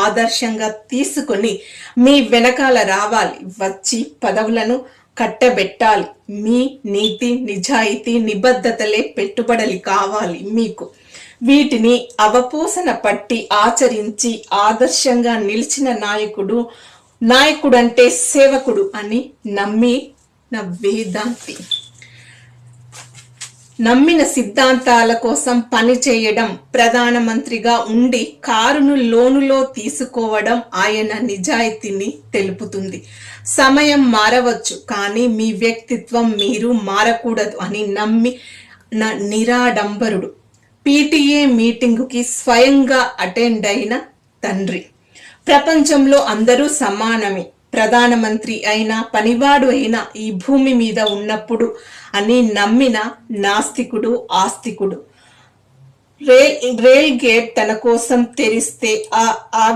ఆదర్శంగా తీసుకొని మీ వెనకాల రావాలి, వచ్చి పదవులను కట్టబెట్టాలి. మీ నీతి, నిజాయితీ, నిబద్ధతలే పెట్టుబడులు కావాలి మీకు. వీటిని అవపోసన పట్టి ఆచరించి ఆదర్శంగా నిలిచిన నాయకుడంటే సేవకుడు అని నమ్మిన వేదాంతి. నమ్మిన సిద్ధాంతాల కోసం పనిచేయడం, ప్రధానమంత్రిగా ఉండి కారును లోనులో తీసుకోవడం ఆయన నిజాయితీని తెలుపుతుంది. సమయం మారవచ్చు, కానీ మీ వ్యక్తిత్వం మీరు మారకూడదు అని నమ్మి నిరాడంబరుడు. పీటీఏ మీటింగుకి స్వయంగా అటెండ్ అయిన తండ్రి. ప్రపంచంలో అందరూ సమానమే, ప్రధానమంత్రి అయినా పనివాడు అయినా ఈ భూమి మీద ఉన్నప్పుడు అని నమ్మిన నాస్తికుడు, ఆస్తికుడు. రైల్ గేట్ తన కోసం తెరిస్తే ఆ